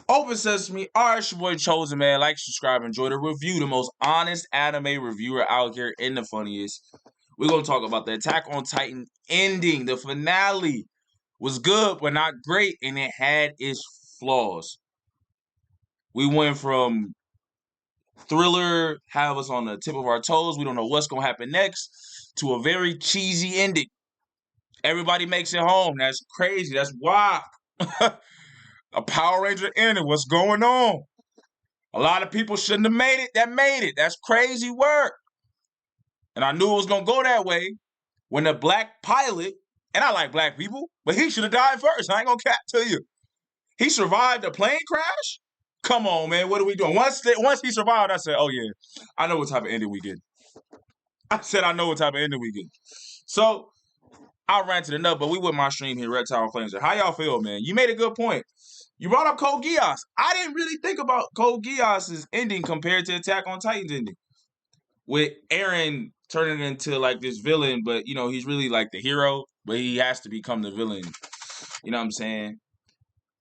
Open Sesame. Alright, it's your boy Chosen, man. Like, subscribe, enjoy the review. The most honest anime reviewer out here and the funniest. We're going to talk about the Attack on Titan ending. The finale was good, but not great, and it had its flaws. We went from thriller, have us on the tip of our toes, we don't know what's going to happen next, to a very cheesy ending. Everybody makes it home. That's crazy. That's wild. A Power Ranger ending. What's going on? A lot of people shouldn't have made it. That made it. That's crazy work. And I knew it was going to go that way when the black pilot, and I like black people, but he should have died first. I ain't going to cap to you. He survived a plane crash? Come on, man. What are we doing? Once he survived, I said, oh, yeah, I know what type of ending we get. I said, I know what type of ending we get. So I ran to the nut, but we with my stream here, Red Tower Flames. How y'all feel, man? You made a good point. You brought up Code Geass. I didn't really think about Code Geass' ending compared to Attack on Titan's ending. With Eren turning into like this villain, but you know, he's really like the hero, but he has to become the villain. You know what I'm saying?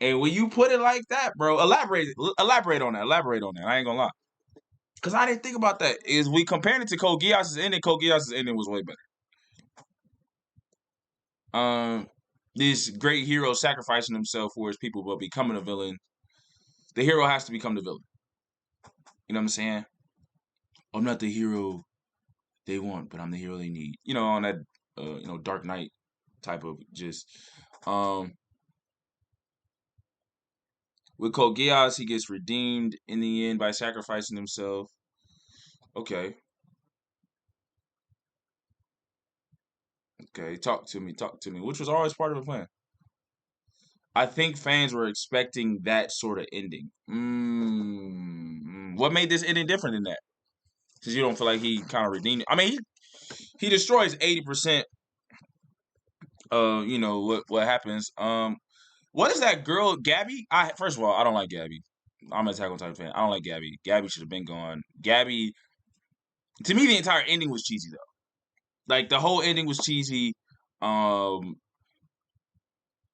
And when you put it like that, bro, elaborate on that. Elaborate on that. I ain't gonna lie. Cause I didn't think about that. Is we comparing it to Code Geass' ending was way better. This great hero sacrificing himself for his people, but becoming a villain. The hero has to become the villain. You know what I'm saying? I'm not the hero they want, but I'm the hero they need. You know, on that Dark Knight type of just with Code Geass, he gets redeemed in the end by sacrificing himself. Okay. Talk to me, which was always part of the plan. I think fans were expecting that sort of ending. What made this ending different than that? Because you don't feel like he kind of redeemed it. I mean, he destroys 80%. What happens. What is that girl, Gabby? First of all, I don't like Gabby. I'm an Attack on Titan fan. I don't like Gabby. Gabby should have been gone. Gabby, to me, the entire ending was cheesy though. Like the whole ending was cheesy, and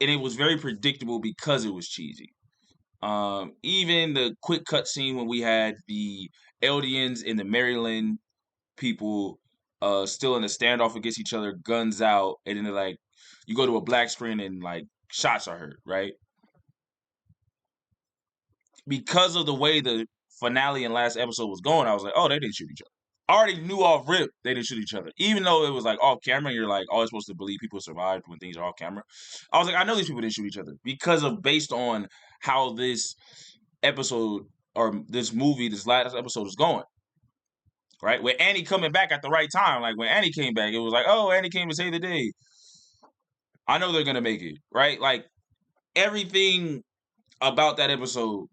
it was very predictable because it was cheesy. Even the quick cut scene when we had the Eldians and the Maryland people still in a standoff against each other, guns out, and then they're like, you go to a black screen and like shots are heard, right? Because of the way the finale and last episode was going, I was like, oh, they didn't shoot each other. I already knew off rip they didn't shoot each other. Even though it was like off camera, you're like always supposed to believe people survived when things are off camera. I was like, I know these people didn't shoot each other because of based on how this episode or this movie, this last episode is going. Right? With Annie coming back at the right time. Like when Annie came back, it was like, oh, Annie came to save the day. I know they're gonna make it, right? Like everything about that episode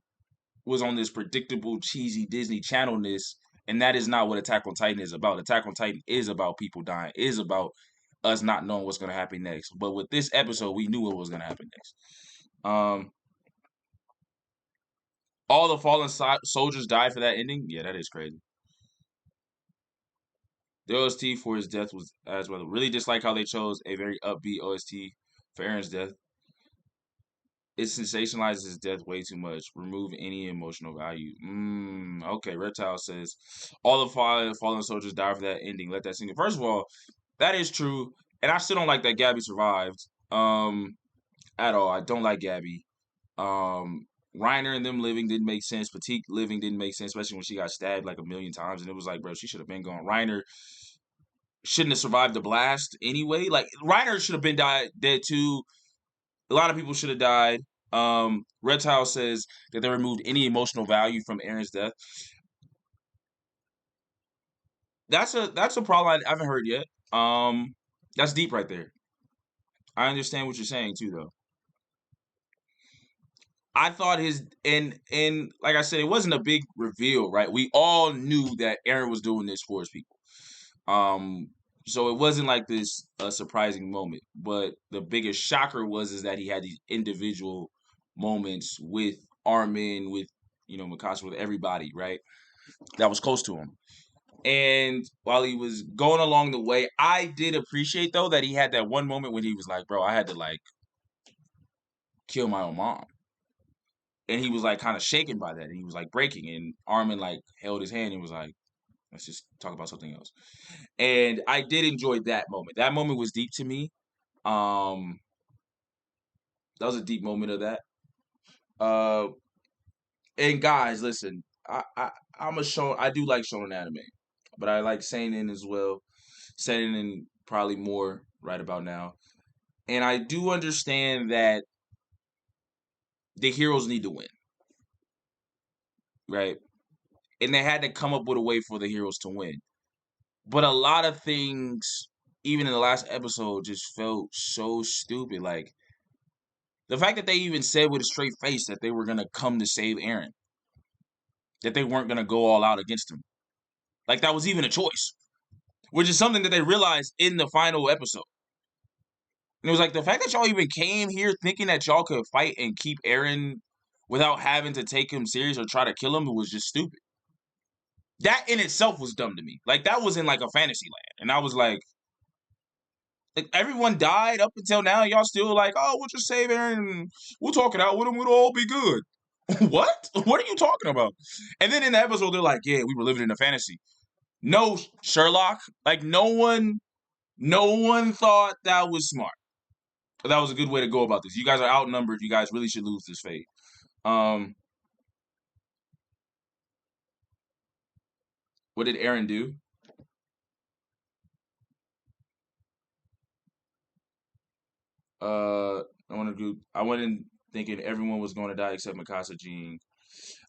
was on this predictable, cheesy Disney Channelness, and that is not what Attack on Titan is about. Attack on Titan is about people dying, is about us not knowing what's going to happen next. But with this episode, we knew what was going to happen next. All the fallen soldiers died for that ending. Yeah, that is crazy. The OST for his death was as well. Really dislike how they chose a very upbeat OST for Eren's death. It sensationalizes his death way too much. Remove any emotional value. Okay, Reptile says all the fallen soldiers died for that ending. Let that sink in. First of all, that is true, and I still don't like that Gabby survived. At all. I don't like Gabby. Reiner and them living didn't make sense. Petite living didn't make sense, especially when she got stabbed like a million times, and it was like, bro, she should have been gone. Reiner shouldn't have survived the blast anyway. Like Reiner should have been dead too. A lot of people should have died. Reptile says that they removed any emotional value from Eren's death. That's a problem I haven't heard yet. That's deep right there. I understand what you're saying too, though. I thought and like I said, it wasn't a big reveal, right? We all knew that Eren was doing this for his people. So it wasn't like this surprising moment. But the biggest shocker is that he had these individual moments with Armin, with Mikasa, with everybody, right? That was close to him. And while he was going along the way, I did appreciate though that he had that one moment when he was like, "Bro, I had to like kill my own mom." and he was like kind of shaken by that, and he was like breaking, and Armin like held his hand and was like, let's just talk about something else. And I did enjoy that moment. That moment was deep to me. Um, that was a deep moment of that. Uh, and guys, listen, I'm a show. I do like shonen anime, but I like seinen as well. Seinen probably more right about now. And I do understand that the heroes need to win, right? And they had to come up with a way for the heroes to win. But a lot of things, even in the last episode, just felt so stupid. Like the fact that they even said with a straight face that they were gonna come to save Eren, that they weren't gonna go all out against him. Like that was even a choice, which is something that they realized in the final episode. And it was like the fact that y'all even came here thinking that y'all could fight and keep Eren without having to take him serious or try to kill him was just stupid. That in itself was dumb to me. Like that was in like a fantasy land, and I was like everyone died up until now. Y'all still like, oh, we'll just save Eren and we'll talk it out with him. We'll all be good. What? What are you talking about? And then in the episode, they're like, yeah, we were living in a fantasy. No, Sherlock. Like no one thought that was smart. But that was a good way to go about this. You guys are outnumbered. You guys really should lose this fate. What did Eren do? I went in thinking everyone was going to die except Mikasa Jean.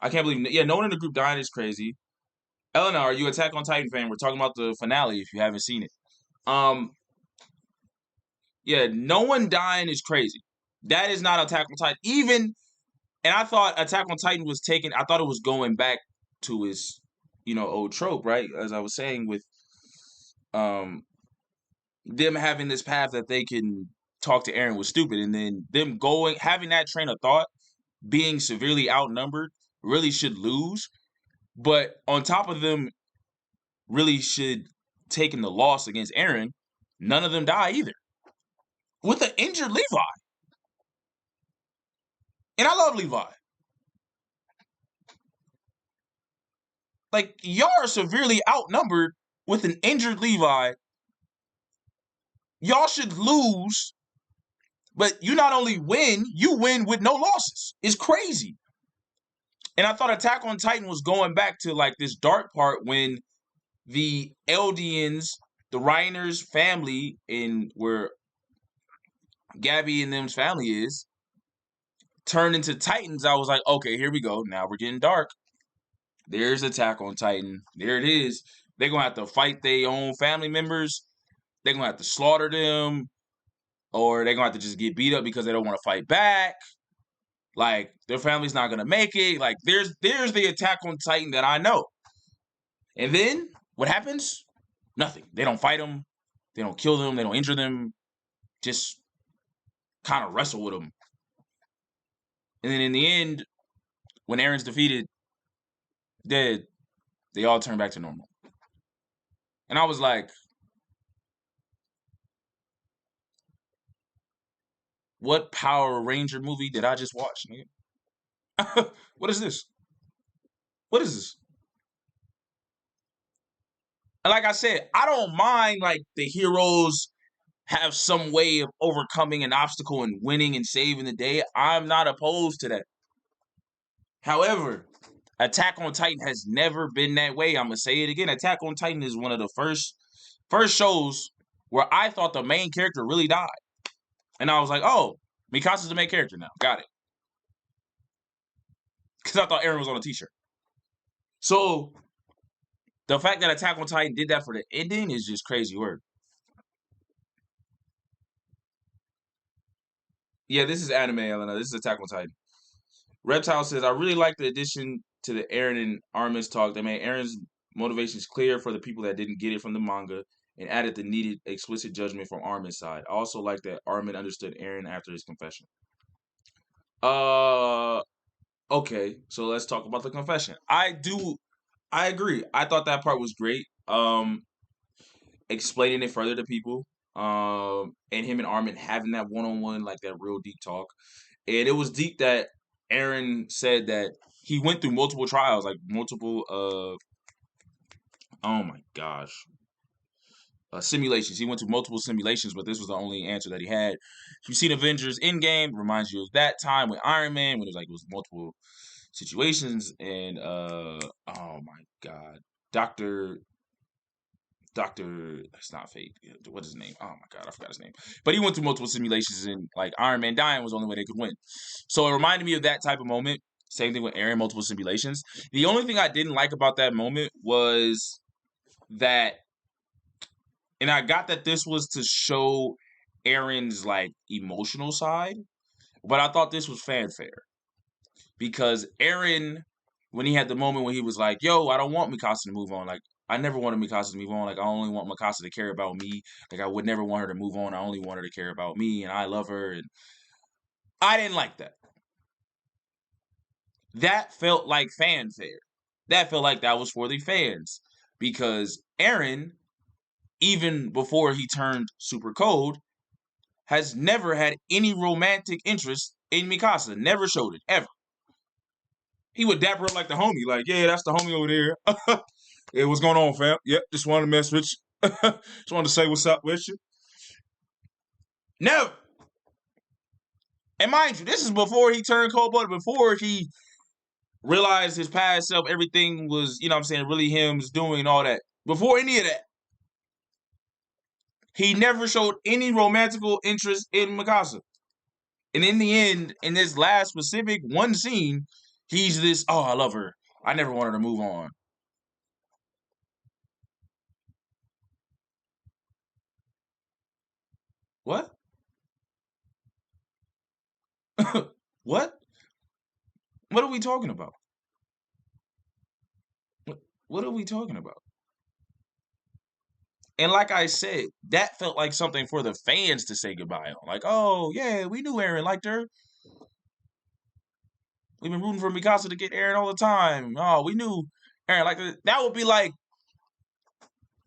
I can't believe. Yeah, no one in the group dying is crazy. Elena, are you Attack on Titan fan? We're talking about the finale. If you haven't seen it, um, yeah, no one dying is crazy. That is not Attack on Titan. Even, and I thought Attack on Titan was taken. I thought it was going back to his, old trope, right? As I was saying with, um, them having this path that they can talk to Eren was stupid, and then them having that train of thought, being severely outnumbered, really should lose. But on top of them, really should taking the loss against Eren, none of them die either with an injured Levi. And I love Levi. Like y'all are severely outnumbered with an injured Levi. Y'all should lose, but you not only win, you win with no losses. It's crazy. And I thought Attack on Titan was going back to like this dark part when the Eldians, the Reiner's family, in where Gabby and them's family is, turned into Titans. I was like, okay, here we go. Now we're getting dark. There's Attack on Titan. There it is. They're gonna have to fight their own family members. They're gonna have to slaughter them, or they're gonna have to just get beat up because they don't want to fight back. Like their family's not gonna make it. Like there's the Attack on Titan that I know. And then what happens? Nothing. They don't fight them. They don't kill them. They don't injure them. Just kind of wrestle with them. And then in the end, when Eren's defeated, dead, they all turn back to normal. And I was like, what Power Ranger movie did I just watch, nigga? What is this? What is this? And like I said, I don't mind like the heroes have some way of overcoming an obstacle and winning and saving the day. I'm not opposed to that. However, Attack on Titan has never been that way. I'm gonna say it again. Attack on Titan is one of the first shows where I thought the main character really died. And I was like, oh, Mikasa's the main character now. Got it. Because I thought Eren was on a t-shirt. So the fact that Attack on Titan did that for the ending is just crazy word. Yeah, this is anime, Elena. This is Attack on Titan. Reptile says, I really like the addition to the Eren and Armin's talk. They made Eren's motivations clear for the people that didn't get it from the manga and added the needed explicit judgment from Armin's side. I also like that Armin understood Eren after his confession. Okay, so let's talk about the confession. I agree. I thought that part was great. Explaining it further to people. And him and Armin having that one-on-one, like that real deep talk. And it was deep that Eren said that he went through multiple trials, like multiple oh my gosh, simulations. He went to multiple simulations, but this was the only answer that he had. If you've seen Avengers Endgame, reminds you of that time with Iron Man when it was multiple situations, and oh my god, Doctor it's not Fate. What is his name? Oh my god, I forgot his name. But he went through multiple simulations, and like Iron Man dying was the only way they could win. So it reminded me of that type of moment. Same thing with Eren, multiple simulations. The only thing I didn't like about that moment was that, and I got that this was to show Eren's like emotional side, but I thought this was fanfare because Eren, when he had the moment when he was like, "Yo, I don't want Mikasa to move on," like I never wanted Mikasa to move on. Like I only want Mikasa to care about me. Like I would never want her to move on. I only want her to care about me, and I love her. And I didn't like that. That felt like fanfare. That felt like that was for the fans because Eren, even before he turned super cold, has never had any romantic interest in Mikasa. Never showed it, ever. He would dapper up like the homie, like, yeah, that's the homie over there. Yeah, what's going on, fam? Yep, just wanted to mess with you. Just wanted to say what's up with you. Never. And mind you, this is before he turned cold-blooded, before he realized his past self, everything was, you know what I'm saying, really him doing all that. Before any of that, he never showed any romantical interest in Mikasa. And in the end, in this last specific one scene, he's this, oh, I love her. I never wanted to move on. What? What? What are we talking about? What are we talking about? And like I said, that felt like something for the fans to say goodbye on. Like, oh, yeah, we knew Eren liked her. We've been rooting for Mikasa to get Eren all the time. Oh, we knew Eren liked her. That would be like,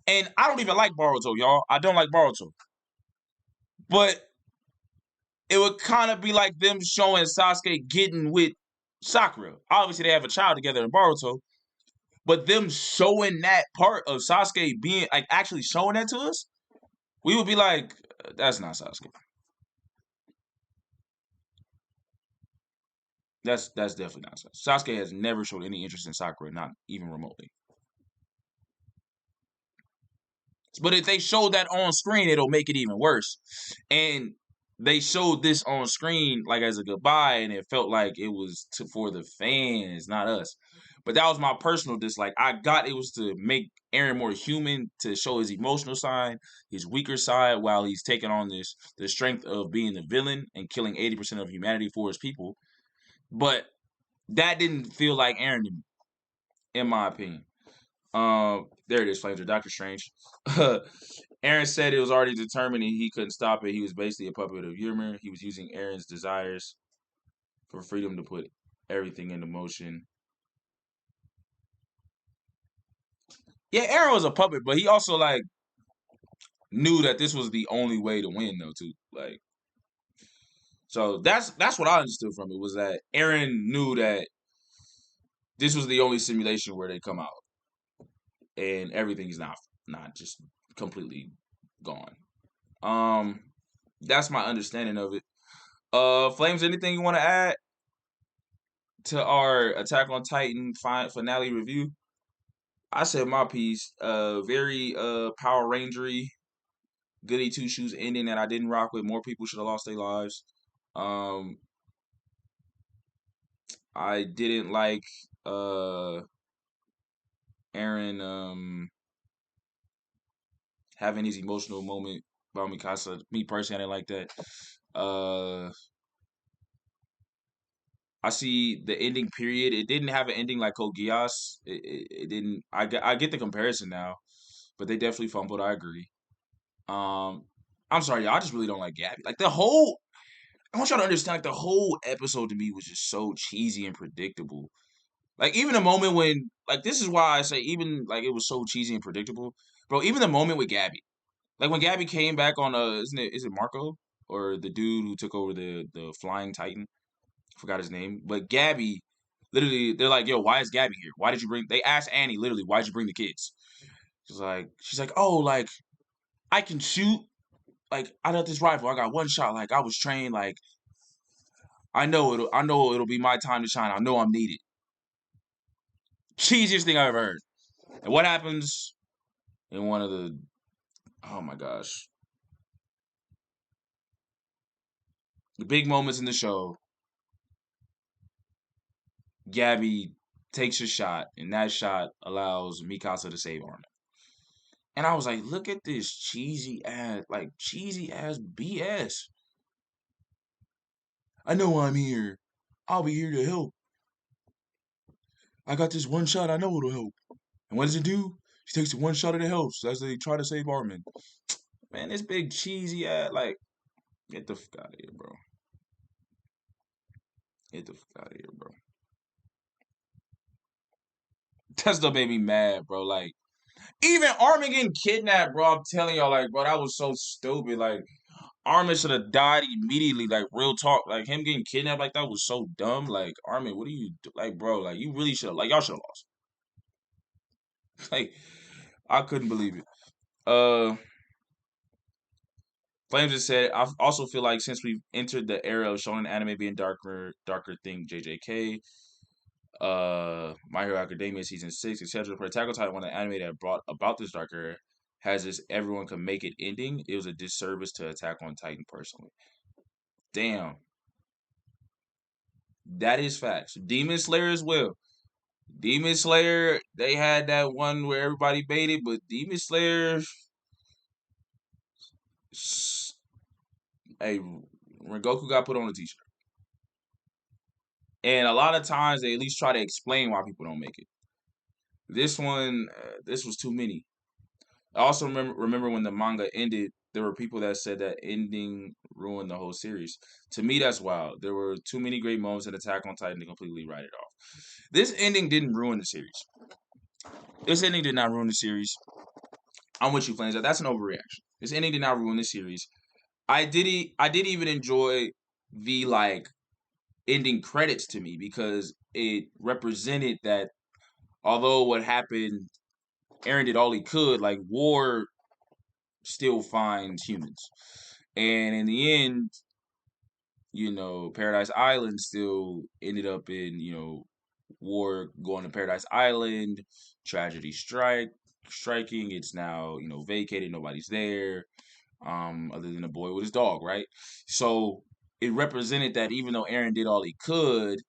and I don't even like Boruto, y'all. I don't like Boruto. But it would kind of be like them showing Sasuke getting with Sakura. Obviously, they have a child together in Boruto. But them showing that part of Sasuke being, like, actually showing that to us, we would be like, that's not Sasuke. That's definitely not Sasuke. Sasuke has never showed any interest in Sakura, not even remotely. But if they show that on screen, it'll make it even worse. And they showed this on screen like as a goodbye, and it felt like it was for the fans, not us. But that was my personal dislike. I got it was to make Eren more human, to show his emotional side, his weaker side, while he's taking on the strength of being the villain and killing 80% of humanity for his people. But that didn't feel like Eren to me, in my opinion. There it is, Flames, or Doctor Strange. Eren said it was already determined and he couldn't stop it. He was basically a puppet of Ymir. He was using Eren's desires for freedom to put everything into motion. Yeah, Eren was a puppet, but he also like knew that this was the only way to win, though. Too like, so that's what I understood from it was that Eren knew that this was the only simulation where they come out, and everything's not just completely gone. Um, that's my understanding of it. Flames, anything you want to add to our Attack on Titan finale review? I said my piece. Very Power Rangery, goody two shoes ending that I didn't rock with. More people should have lost their lives. Um, I didn't like Eren having his emotional moment about Mikasa. Me personally, I didn't like that. Uh, I see the ending period. It didn't have an ending like Code Geass. It didn't. I get the comparison now, but they definitely fumbled. I agree. I'm sorry, y'all. I just really don't like Gabby. Like the whole. I want y'all to understand. Like the whole episode to me was just so cheesy and predictable. Like even the moment when, like this is why I say even like it was so cheesy and predictable, bro. Even the moment with Gabby, like when Gabby came back on, isn't it? Is it Marco or the dude who took over the Flying Titan? forgot his name, but Gabby, literally, they're like, yo, why is Gabby here? Why did you bring? They asked Annie literally, why'd you bring the kids? She's like, oh, like I can shoot. Like I got this rifle, I got one shot. Like I was trained. Like I know it'll be my time to shine. I know I'm needed. Cheesiest thing I've ever heard. And what happens in one of the, oh my gosh, the big moments in the show? Gabby takes a shot, and that shot allows Mikasa to save Armin. And I was like, look at this cheesy ass BS. I know I'm here. I'll be here to help. I got this one shot. I know it'll help. And what does it do? She takes one shot and it helps as they try to save Armin. Man, this big cheesy ass, like, get the fuck out of here, bro. Get the fuck out of here, bro. That stuff made me mad, bro. Like, even Armin getting kidnapped, bro. I'm telling y'all, like, bro, that was so stupid. Like, Armin should have died immediately. Like, real talk. Like, him getting kidnapped like that was so dumb. Like, Armin, what do you do? Like, bro, like, you really should have, like, y'all should have lost. Like, I couldn't believe it. Flames just said, I also feel like since we've entered the era of shonen anime being darker thing, JJK, My Hero Academia season 6, etc. For Attack on Titan, one of the anime that brought about this darker has this everyone can make it ending. It was a disservice to Attack on Titan personally. Damn. That is facts. Demon Slayer as well. Demon Slayer, they had that one where everybody baited, but Demon Slayer, hey, Rengoku got put on a t-shirt. And a lot of times they at least try to explain why people don't make it. This one, this was too many. I also remember when the manga ended, there were people that said that ending ruined the whole series. To me, that's wild. There were too many great moments in Attack on Titan to completely write it off. This ending didn't ruin the series. This ending did not ruin the series. I'm with you, Flames. That's an overreaction. This ending did not ruin the series. I did even enjoy the like ending credits to me because it represented that although what happened, Eren did all he could, like war still finds humans. And in the end, Paradise Island still ended up in, war going to Paradise Island, tragedy striking. It's now, vacated, nobody's there. Other than a boy with his dog, right? So it represented that even though Eren did all he could,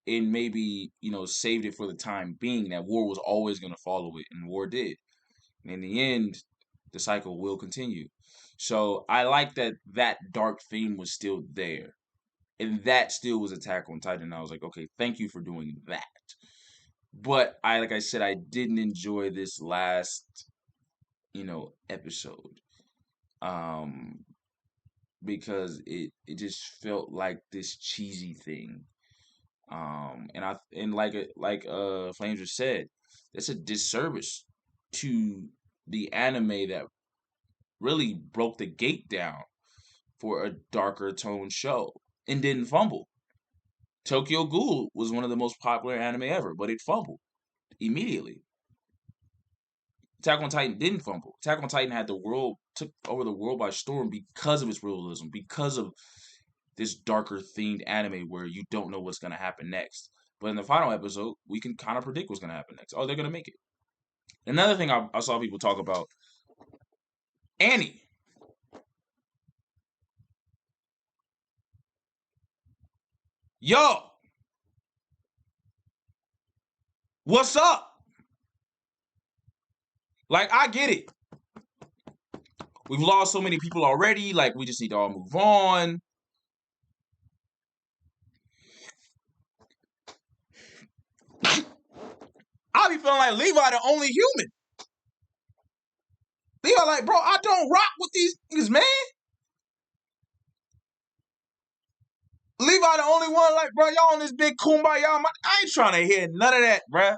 and maybe, saved it for the time being, that war was always going to follow it, and war did. And in the end, the cycle will continue. So I like that dark theme was still there. And that still was Attack on Titan. I was like, okay, thank you for doing that. But like I said, I didn't enjoy this last, episode. Because it just felt like this cheesy thing. And like Flames just said, that's a disservice to the anime that really broke the gate down for a darker tone show and didn't fumble. Tokyo Ghoul was one of the most popular anime ever, but it fumbled immediately. Attack on Titan didn't fumble. Attack on Titan took over the world by storm because of its realism, because of this darker themed anime where you don't know what's going to happen next. But in the final episode, we can kind of predict what's going to happen next. Oh, they're going to make it. Another thing I saw people talk about, Annie. Yo, what's up? Like, I get it. We've lost so many people already. Like, we just need to all move on. I be feeling like Levi the only human. Levi like, bro, I don't rock with these niggas, man. Levi the only one like, bro, y'all on this big kumbaya. I ain't trying to hear none of that, bro.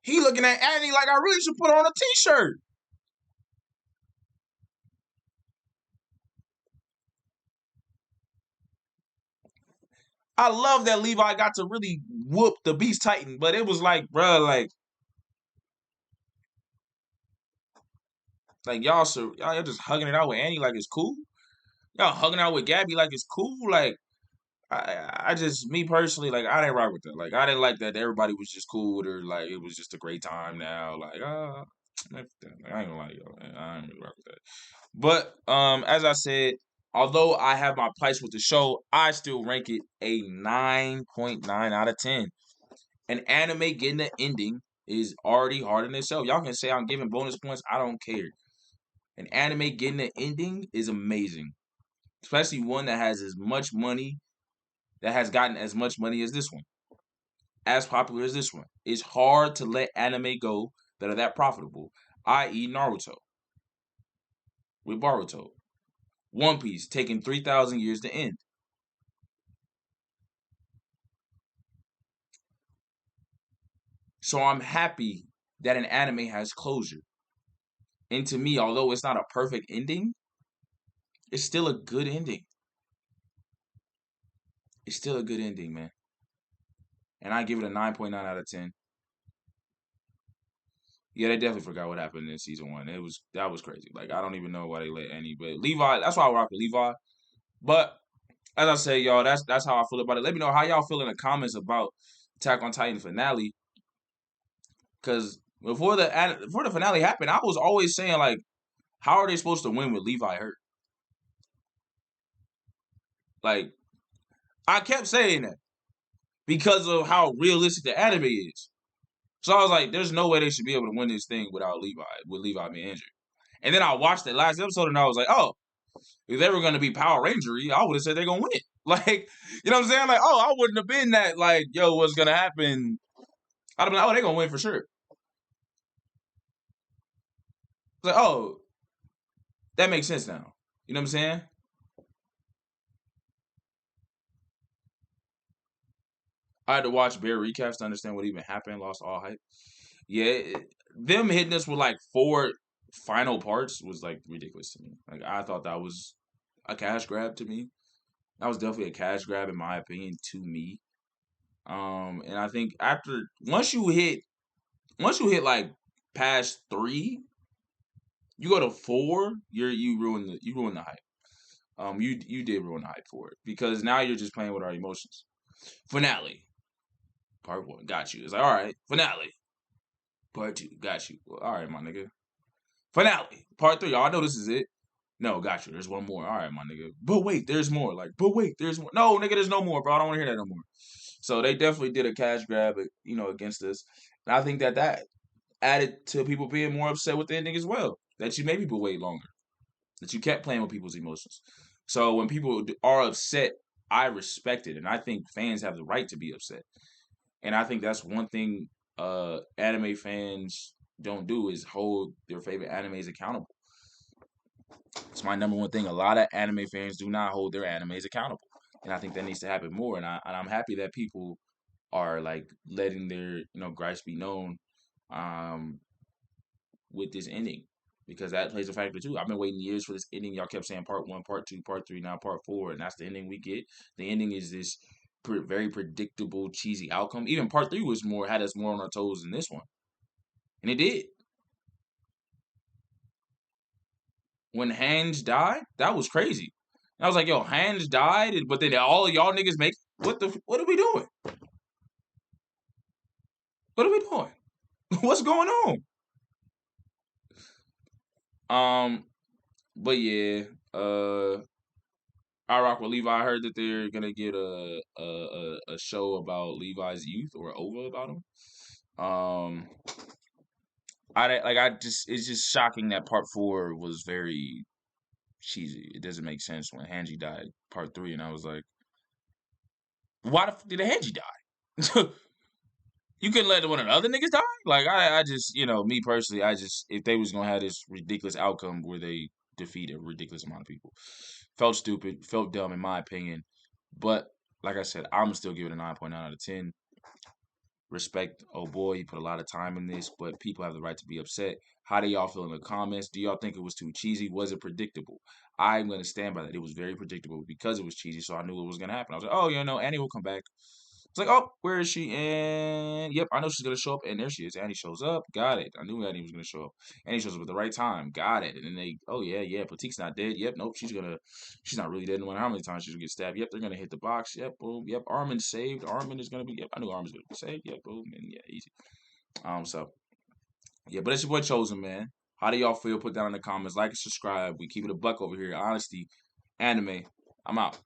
He looking at Annie like I really should put on a t-shirt. I love that Levi got to really whoop the Beast Titan, but it was like, bro, like y'all just hugging it out with Annie like it's cool. Y'all hugging out with Gabby like it's cool. Like I just me personally, like I didn't rock with that. Like I didn't like that everybody was just cool with her. Like it was just a great time now. Like I ain't gonna lie to y'all, man. I ain't really rock with that. But as I said, although I have my price with the show, I still rank it a 9.9 out of 10. An anime getting an ending is already hard in itself. Y'all can say I'm giving bonus points. I don't care. An anime getting an ending is amazing, especially one that has as much money, that has gotten as much money as this one, as popular as this one. It's hard to let anime go that are that profitable, i.e., Naruto with Boruto. One Piece taking 3,000 years to end. So I'm happy that an anime has closure. And to me, although it's not a perfect ending, it's still a good ending. It's still a good ending, man. And I give it a 9.9 out of 10. Yeah, they definitely forgot what happened in season one. That was crazy. Like I don't even know why they let any, but Levi. That's why I rock with Levi. But as I say, y'all, that's how I feel about it. Let me know how y'all feel in the comments about Attack on Titan finale. Because before the finale happened, I was always saying like, how are they supposed to win with Levi hurt? Like I kept saying that because of how realistic the anime is. So I was like, there's no way they should be able to win this thing without Levi, with Levi being injured. And then I watched the last episode and I was like, oh, if they were going to be Power Rangery, I would have said they're going to win. Like, you know what I'm saying? Like, oh, I wouldn't have been that, like, yo, what's going to happen? I'd have been like, oh, they're going to win for sure. Like, oh, that makes sense now. You know what I'm saying? I had to watch bare recaps to understand what even happened, lost all hype. Yeah, them hitting us with like 4 final parts was like ridiculous to me. Like, I thought that was a cash grab to me. That was definitely a cash grab in my opinion to me. And I think once you hit like past 3, you go to 4, you ruin the hype. You did ruin the hype for it because now you're just playing with our emotions. Finale, part 1, got you. It's like all right, finale, part 2, got you. Well, all right, my nigga. Finale, part 3. Y'all know this is it. No, got you. There's one more. All right, my nigga. But wait, there's more. Like, but wait, there's more. No, nigga, there's no more, bro. I don't want to hear that no more. So they definitely did a cash grab, against us. And I think that added to people being more upset with the ending as well. That you made people wait longer. That you kept playing with people's emotions. So when people are upset, I respect it, and I think fans have the right to be upset. And I think that's one thing anime fans don't do is hold their favorite animes accountable. It's my number one thing. A lot of anime fans do not hold their animes accountable, and I think that needs to happen more. And I'm happy that people are like letting their gripes be known um, with this ending because that plays a factor too. I've been waiting years for this ending. Y'all kept saying part 1, part 2, part 3, now part 4, and that's the ending we get. The ending is this very predictable, cheesy outcome. Even part 3 had us more on our toes than this one, and it did. When Hange died, that was crazy. I was like, yo, Hange died, but then all of y'all niggas make what are we doing? What are we doing? What's going on? Um, but yeah, I rock with Levi. I heard that they're gonna get a show about Levi's youth or OVA about him. It's just shocking that part 4 was very cheesy. It doesn't make sense when Hanji died part 3, and I was like, why the f- did Hanji die? You couldn't let one of the other niggas die? Like I just me personally, if they was gonna have this ridiculous outcome where they defeat a ridiculous amount of people, felt stupid, felt dumb in my opinion. But like I said, I'm still giving it a 9.9 out of 10. Respect, oh boy, he put a lot of time in this, but people have the right to be upset. How do y'all feel in the comments? Do y'all think it was too cheesy? Was it predictable? I'm gonna stand by that. It was very predictable because it was cheesy, so I knew it was gonna happen. I was like, oh, Annie will come back. It's like, oh, where is she? And yep, I know she's gonna show up, and there she is. Annie shows up. Got it. I knew Annie was gonna show up. Annie shows up at the right time. Got it. And then they, oh yeah, Petite's not dead. Yep, nope, she's not really dead. No matter how many times she's gonna get stabbed. Yep, they're gonna hit the box. Yep, boom. Yep, Armin's saved. Armin is gonna be. Yep, I knew Armin's gonna be saved. Yep, boom, and yeah, easy. So yeah, but it's your boy Chosen, man. How do y'all feel? Put down in the comments. Like and subscribe. We keep it a buck over here. Honesty, anime. I'm out.